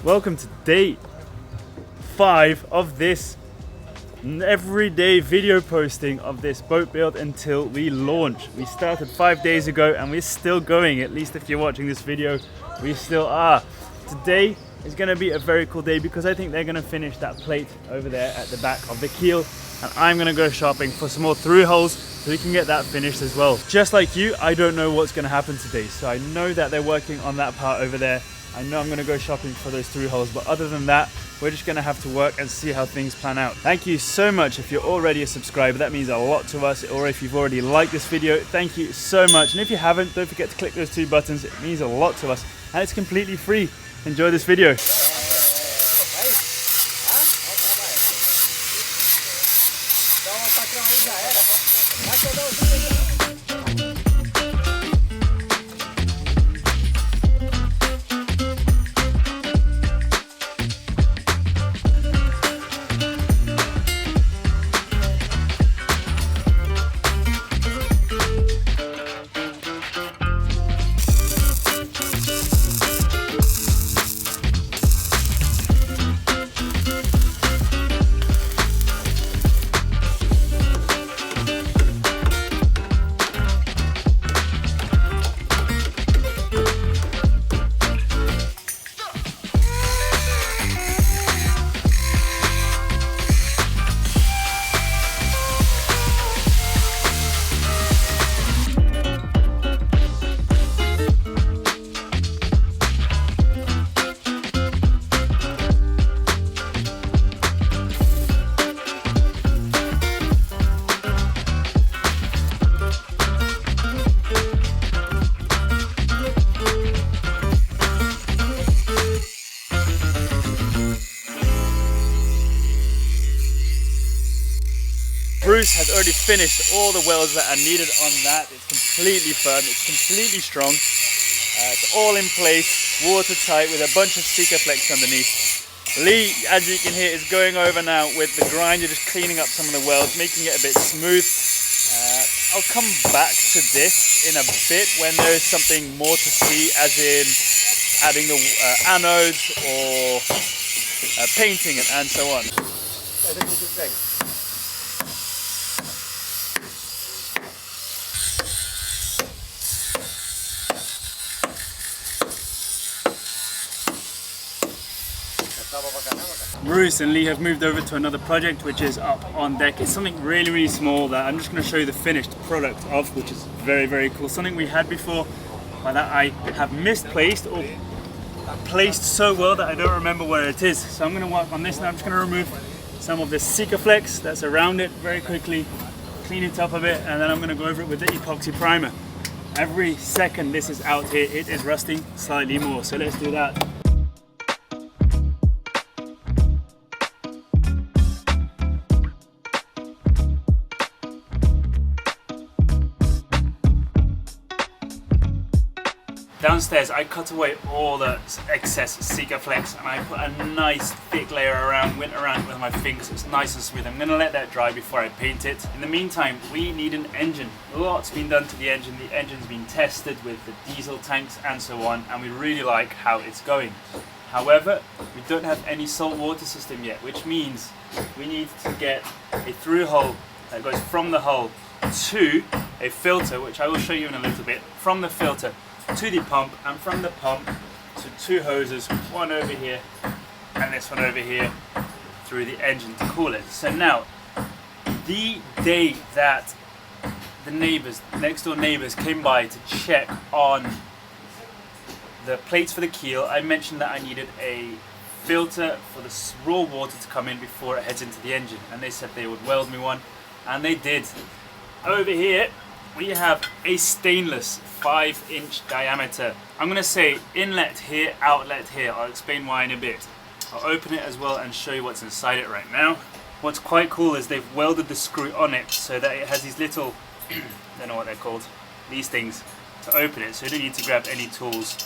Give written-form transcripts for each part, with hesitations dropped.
Welcome to day 5 of this everyday video posting of this boat build until we launch. We started 5 days ago and we're still going, at least if you're watching this video, we still are. Today is going to be a very cool day because I think they're going to finish that plate over there at the back of the keel, and I'm going to go shopping for some more through-hulls so we can get that finished as well. Just like you, I don't know what's going to happen today, so I know that they're working on that part over there. I know I'm going to go shopping for those through-hulls, but other than that, we're just going to have to work and see how things plan out. Thank you so much if you're already a subscriber. That means a lot to us. Or if you've already liked this video, thank you so much. And if you haven't, don't forget to click those 2 buttons. It means a lot to us and it's completely free. Enjoy this video. Bruce has already finished all the welds that are needed on that. It's completely firm, it's completely strong. It's all in place, watertight with a bunch of Sikaflex underneath. Lee, as you can hear, is going over now with the grinder, just cleaning up some of the welds, making it a bit smooth. I'll come back to this in a bit when there is something more to see, as in adding the anodes or painting it and so on. Bruce and Lee have moved over to another project which is up on deck. It's something really small that I'm just going to show you the finished product of, which is very cool. Something we had before, but that I have misplaced or placed so well that I don't remember where it is. So I'm going to work on this now. I'm just going to remove some of the Sikaflex that's around it very quickly, clean it up a bit, and then I'm going to go over it with the epoxy primer. Every second this is out here, it is rusting slightly more. So let's do that. Downstairs, I cut away all the excess Sikaflex and I put a nice thick layer around, went around it with my fingers. It's nice and smooth. I'm going to let that dry before I paint it. In the meantime, we need an engine. A lot's been done to the engine. The engine's been tested with the diesel tanks and so on, and we really like how it's going. However, we don't have any salt water system yet, which means we need to get a through-hull that goes from the hull to a filter, which I will show you in a little bit, from the filter to the pump, and from the pump to 2 hoses, one over here and this one over here, through the engine to cool it. So now, the day that the neighbours, next door neighbours, came by to check on the plates for the keel, I mentioned that I needed a filter for the raw water to come in before it heads into the engine, and they said they would weld me one, and they did. Over here we have a stainless 5-inch diameter. I'm going to say inlet here, outlet here. I'll explain why in a bit. I'll open it as well and show you what's inside it right now. What's quite cool is they've welded the screw on it so that it has these little, I don't know what they're called, these things to open it, so you don't need to grab any tools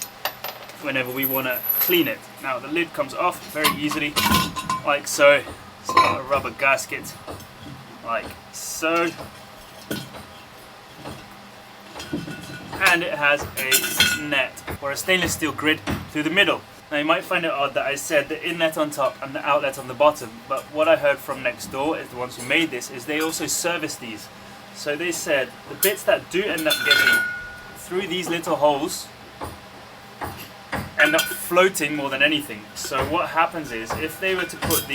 whenever we want to clean it. Now the lid comes off very easily, like so. It's got a rubber gasket, like so. And it has a net or a stainless steel grid through the middle. Now you might find it odd that I said the inlet on top and the outlet on the bottom, but what I heard from next door is the ones who made this is they also service these. So they said the bits that do end up getting through these little holes end up floating more than anything. So what happens is if they were to put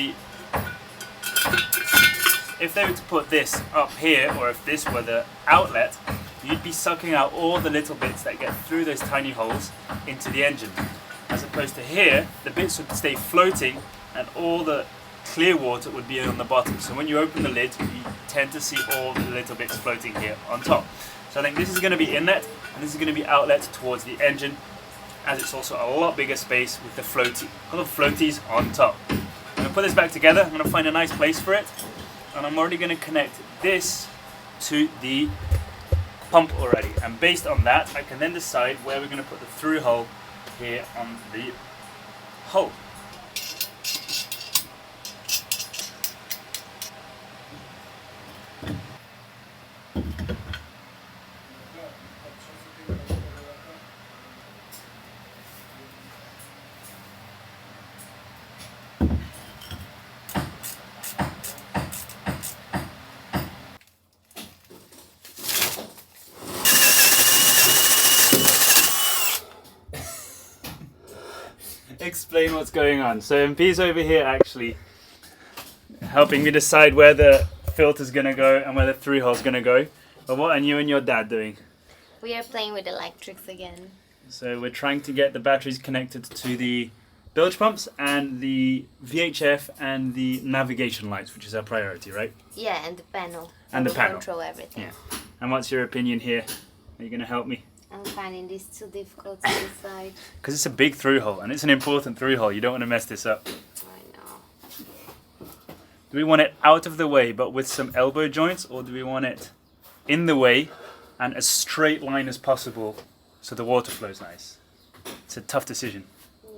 this up here, or if this were the outlet, you'd be sucking out all the little bits that get through those tiny holes into the engine. As opposed to here, the bits would stay floating and all the clear water would be on the bottom. So when you open the lid, you tend to see all the little bits floating here on top. So I think this is going to be inlet and this is going to be outlet towards the engine, as it's also a lot bigger space with the floaties on top. I'm going to put this back together. I'm going to find a nice place for it, and I'm already going to connect this to the pump already. And based on that, I can then decide where we're going to put the through hull here on the hull. Explain what's going on. So MP's over here actually helping me decide where the filter's gonna go and where the through hull's gonna go. But what are you and your dad doing? We are playing with electrics again. So we're trying to get the batteries connected to the bilge pumps and the VHF and the navigation lights, which is our priority, right? Yeah, and the panel. And the panel. Control everything. Yeah. And what's your opinion here? Are you gonna help me? I'm finding this too difficult to decide. Because it's a big through hull and it's an important through hull. You don't want to mess this up. I know. Do we want it out of the way but with some elbow joints, or do we want it in the way and as straight line as possible so the water flows nice? It's a tough decision.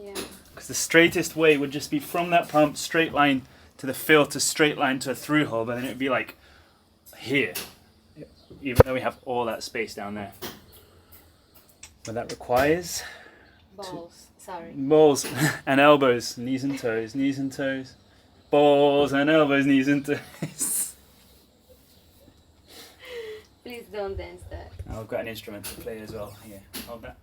Yeah. Because the straightest way would just be from that pump, straight line to the filter, straight line to a through hull, but then it would be like here, even though we have all that space down there. But that requires balls and elbows, knees and toes, balls and elbows, knees and toes. Please don't dance that. I've got an instrument to play as well. Here, hold that.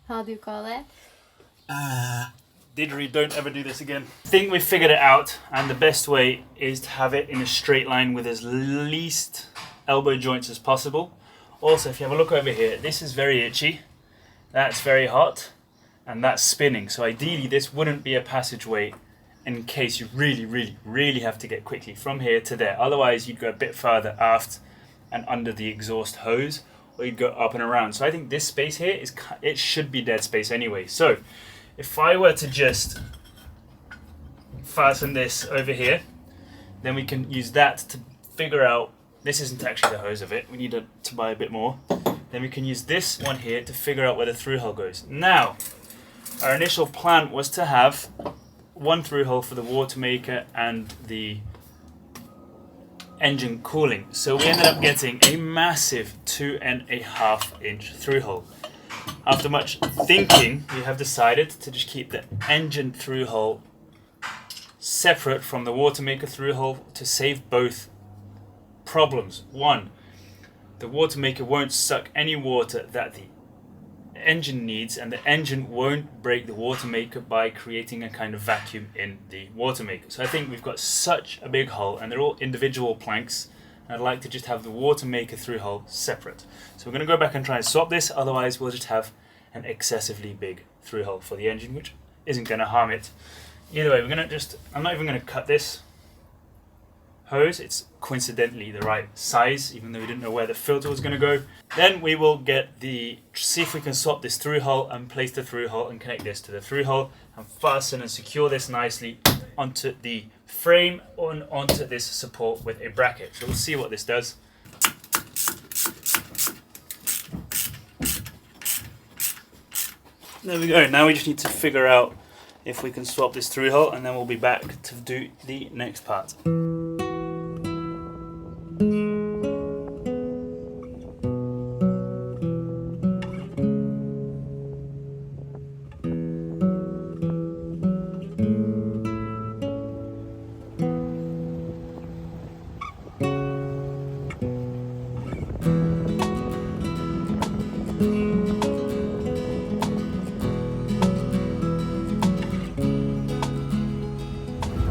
How do you call it? Didgeridoo, don't ever do this again. I think we've figured it out, and the best way is to have it in a straight line with as least elbow joints as possible. Also, if you have a look over here, this is very itchy, that's very hot, and that's spinning. So ideally this wouldn't be a passageway in case you really have to get quickly from here to there. Otherwise you'd go a bit further aft and under the exhaust hose, or you'd go up and around. So I think this space here, it should be dead space anyway. So if I were to just fasten this over here, then we can use that to figure out, this isn't actually the hose of it, we need to buy a bit more. Then we can use this one here to figure out where the through hull goes. Now, our initial plan was to have one through hull for the water maker and the engine cooling. So we ended up getting a massive 2.5 inch through hull. After much thinking, we have decided to just keep the engine through hull separate from the water maker through hull to save both problems. One, the water maker won't suck any water that the engine needs, and the engine won't break the water maker by creating a kind of vacuum in the water maker. So I think we've got such a big hull, and they're all individual planks, and I'd like to just have the water maker through hull separate. So we're going to go back and try and swap this, otherwise we'll just have an excessively big through hull for the engine, which isn't going to harm it. Either way, I'm not even going to cut this hose, it's coincidentally the right size, even though we didn't know where the filter was going to go. Then we will see if we can swap this through hull and place the through hull and connect this to the through hull and fasten and secure this nicely onto the frame and onto this support with a bracket. So we'll see what this does. There we go. Now we just need to figure out if we can swap this through hull, and then we'll be back to do the next part.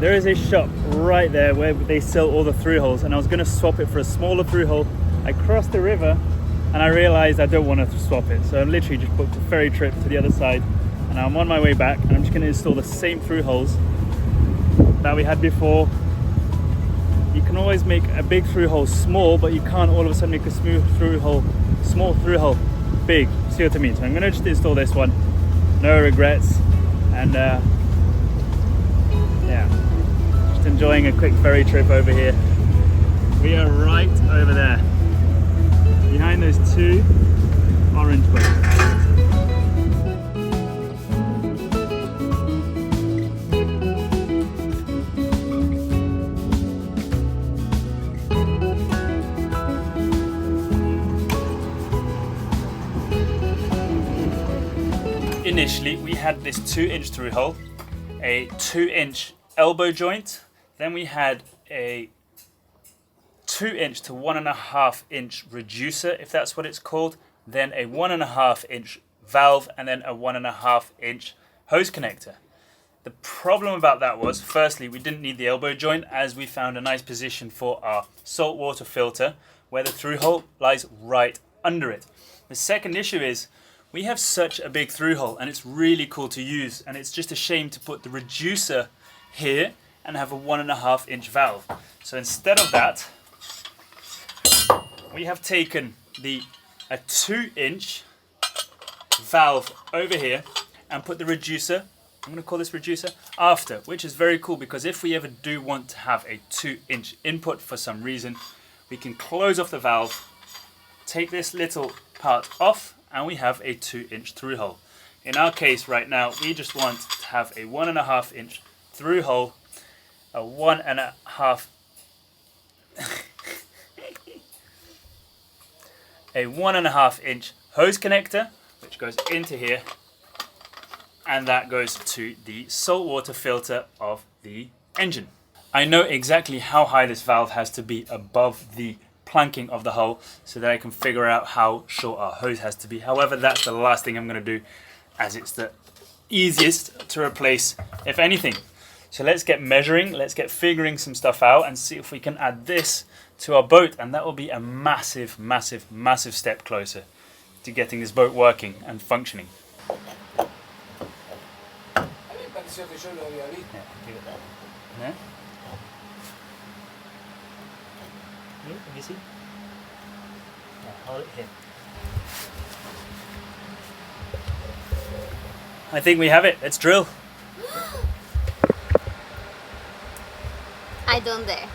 there is a shop right there where they sell all the through-hulls, and I was going to swap it for a smaller through-hull. I crossed the river and I realized I don't want to swap it, so I literally just booked a ferry trip to the other side, and I'm on my way back, and I'm just going to install the same through-hulls that we had before. You can always make a big through-hull small, but you can't all of a sudden make a small through-hull big. See what I mean? So I'm going to just install this one, no regrets, and yeah, just enjoying a quick ferry trip over here. We are right over there, behind those two orange boats. Initially, we had this 2-inch through hull, a 2-inch elbow joint, then we had a 2-inch to 1.5-inch reducer, if that's what it's called, then a 1.5-inch valve, and then a 1.5-inch hose connector. The problem about that was, firstly, we didn't need the elbow joint, as we found a nice position for our saltwater filter where the through hull lies right under it. The second issue is we have such a big through hull and it's really cool to use, and it's just a shame to put the reducer here and have a 1.5-inch valve. So instead of that, we have taken a 2-inch valve over here and put the reducer, I'm going to call this reducer, after, which is very cool because if we ever do want to have a 2-inch input for some reason, we can close off the valve, take this little part off, and we have a 2-inch through hull. In our case right now, we just want to have a 1.5-inch through hull, a 1.5-inch hose connector, which goes into here, and that goes to the saltwater filter of the engine. I know exactly how high this valve has to be above the planking of the hull so that I can figure out how short our hose has to be. However, that's the last thing I'm going to do, as it's the easiest to replace, if anything. So let's get measuring, let's get figuring some stuff out and see if we can add this to our boat, and that will be a massive, massive, massive step closer to getting this boat working and functioning. Yeah, give it that. No? Have you seen? Yeah, hold it here. I think we have it. Let's drill. I don't dare.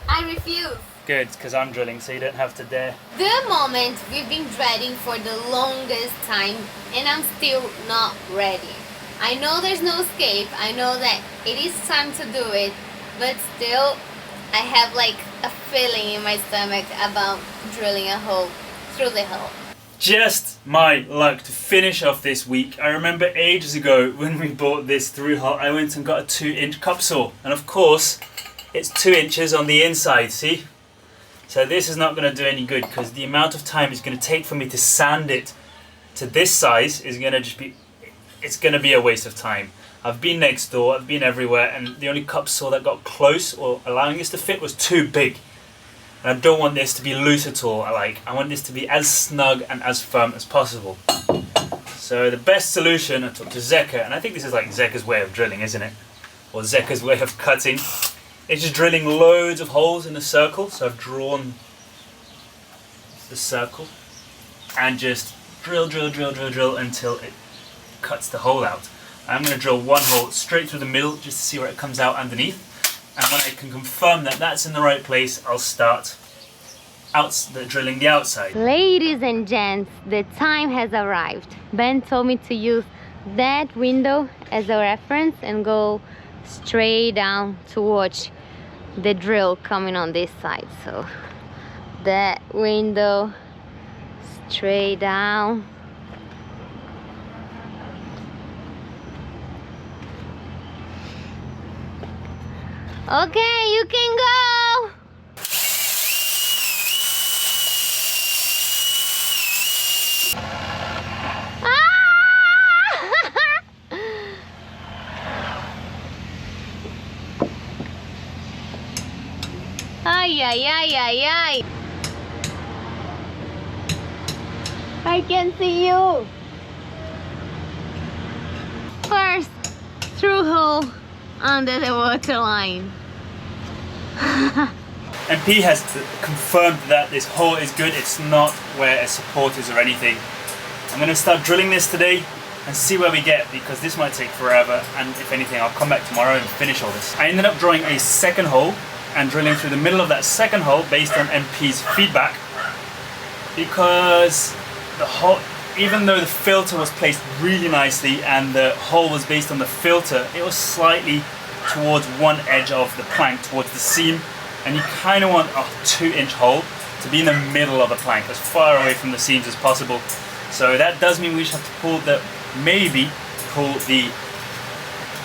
I refuse. Good, because I'm drilling, so you don't have to dare. The moment we've been dreading for the longest time, and I'm still not ready. I know there's no escape. I know that it is time to do it, but still, I have like a feeling in my stomach about drilling a hole through the hull. Just my luck to finish off this week. I remember ages ago when we bought this through hull, I went and got a 2-inch cup saw, and of course it's 2 inches on the inside, see? So this is not going to do any good because the amount of time it's going to take for me to sand it to this size is going to just be, it's going to be a waste of time. I've been next door, I've been everywhere, and the only cup saw that got close or allowing this to fit was too big. And I don't want this to be loose at all. I want this to be as snug and as firm as possible. So the best solution, I talked to Zeka, and I think this is like Zeka's way of drilling, isn't it? Or Zeka's way of cutting. It's just drilling loads of holes in a circle. So I've drawn the circle and just drill until it cuts the hole out. I'm going to drill one hole straight through the middle just to see where it comes out underneath. And when I can confirm that that's in the right place, I'll start drilling the outside. Ladies and gents, the time has arrived. Ben told me to use that window as a reference and go straight down to watch the drill coming on this side. So that window, straight down. Okay, you can go! Ah! Ay, ay, ay, ay, ay. I can see you. First through-hull under the waterline. MP has confirmed that this hull is good. It's not where a support is or anything. I'm going to start drilling this today and see where we get, because this might take forever, and if anything I'll come back tomorrow and finish all this. I ended up drawing a second hole and drilling through the middle of that second hole based on MP's feedback, because the hole, even though the filter was placed really nicely and the hole was based on the filter, it was slightly towards one edge of the plank, towards the seam, and you kind of want a 2-inch hole to be in the middle of the plank, as far away from the seams as possible. So that does mean we just have to pull the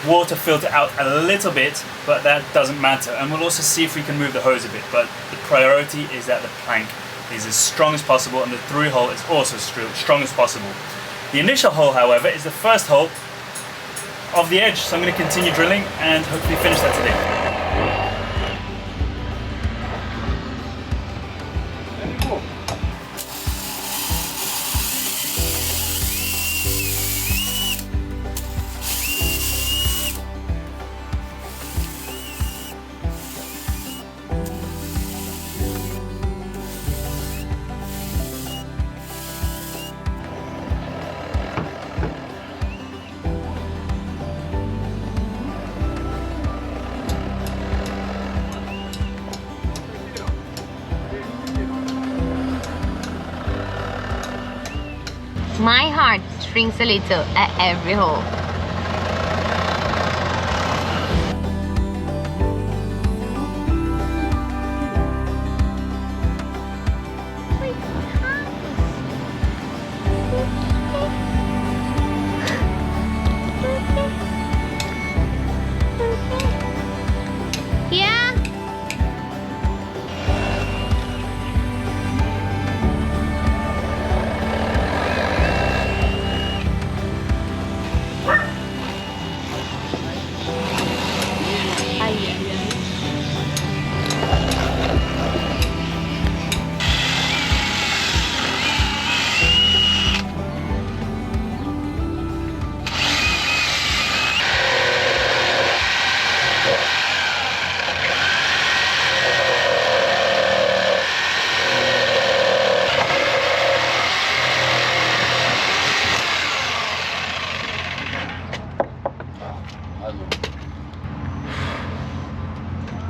water filter out a little bit, but that doesn't matter. And we'll also see if we can move the hose a bit, but the priority is that the plank is as strong as possible and the through-hull is also strong as possible. The initial hole, however, is the first hole of the edge, so I'm going to continue drilling and hopefully finish that today. My heart shrinks a little at every hole. Yeah.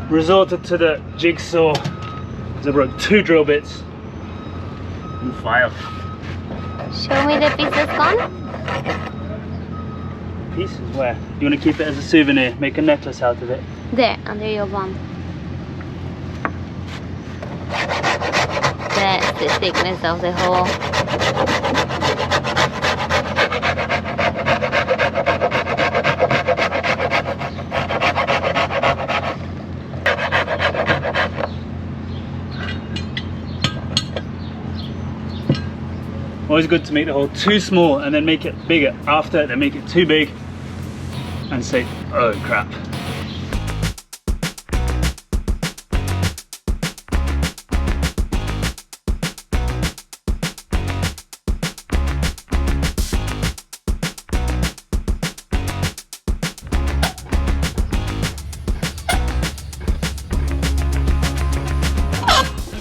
Resorted to the jigsaw because I broke 2 drill bits and file. Show me the pieces gone. Pieces where? You want to keep it as a souvenir, make a necklace out of it? There, under your bum. That's the thickness of the hole. Always good to make the hole too small and then make it bigger after, then make it too big and say, oh crap.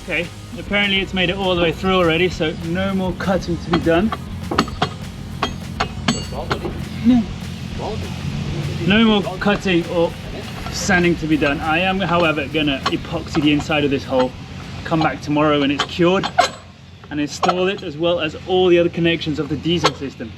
Okay, apparently it's made it all the way through already, so no more cutting to be done. No more cutting or sanding to be done. I am, however, gonna epoxy the inside of this hole, come back tomorrow when it's cured, and install it as well as all the other connections of the diesel system.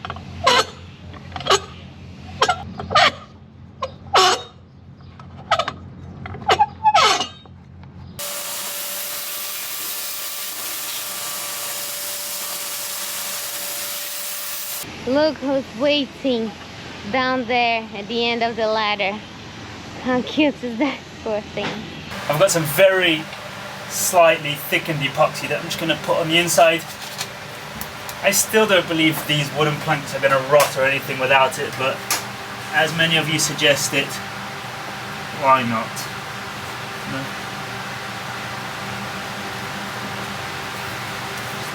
Look who's waiting down there at the end of the ladder. How cute is that poor thing? I've got some very slightly thickened epoxy that I'm just going to put on the inside. I still don't believe these wooden planks are going to rot or anything without it, but as many of you suggested, why not? No?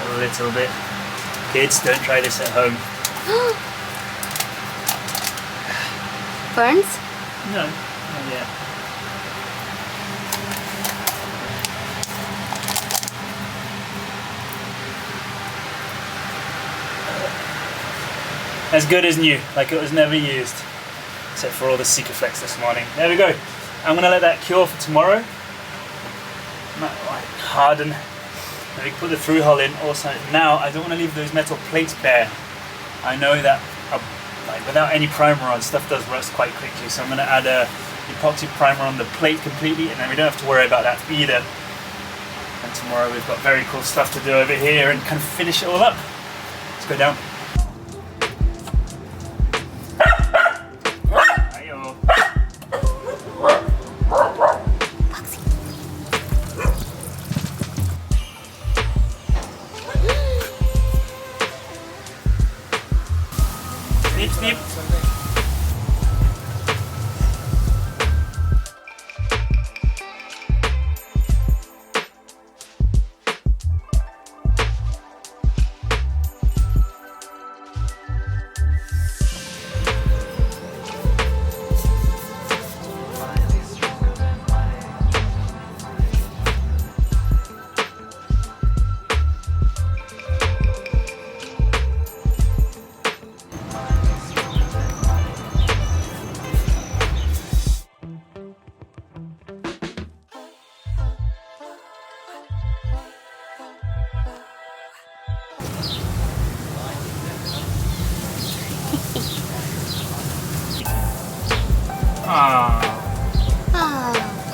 a little bit. Kids, don't try this at home. Burns? No, not yet. As good as new, like it was never used, except for all the Sikaflex this morning. There we go. I'm gonna let that cure for tomorrow. Harden. Then we can put the through hull in. Also, now I don't want to leave those metal plates bare. I know that like without any primer on, stuff does rust quite quickly. So I'm gonna add a epoxy primer on the plate completely, and then we don't have to worry about that either. And tomorrow we've got very cool stuff to do over here and kind of finish it all up. Let's go down. Snip, snip.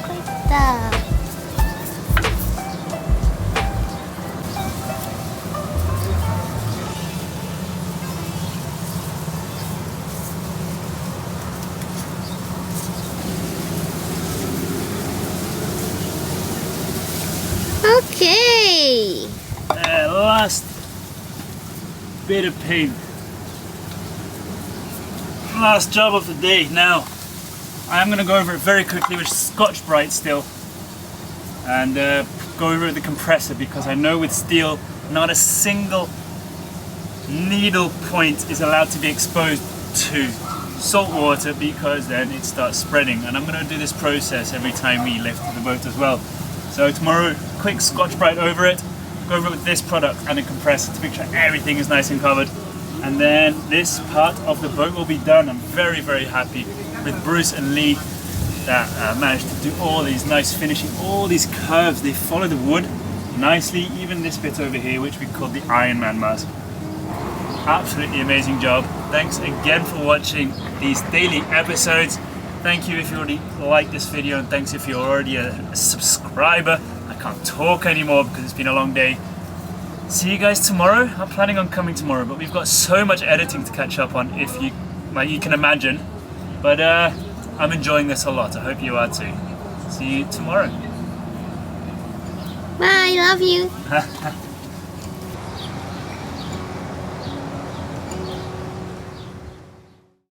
Coitada. Okay. Last bit of paint. Last job of the day. Now, I'm going to go over it very quickly with Scotch-Brite still, and go over the compressor, because I know with steel not a single needle point is allowed to be exposed to salt water, because then it starts spreading. And I'm going to do this process every time we lift the boat as well. So tomorrow, quick Scotch-Brite over it, go over it with this product and a compressor to make sure everything is nice and covered. And then this part of the boat will be done. I'm very, very happy with Bruce and Lee that managed to do all these nice finishing, all these curves. They follow the wood nicely, even this bit over here, which we call the Iron Man mask. Absolutely amazing job. Thanks again for watching these daily episodes. Thank you if you already liked this video, and thanks if you're already a subscriber. I can't talk anymore because it's been a long day. See you guys tomorrow. I'm planning on coming tomorrow, but we've got so much editing to catch up on, if you can imagine. But I'm enjoying this a lot. I hope you are too. See you tomorrow. Bye, love you.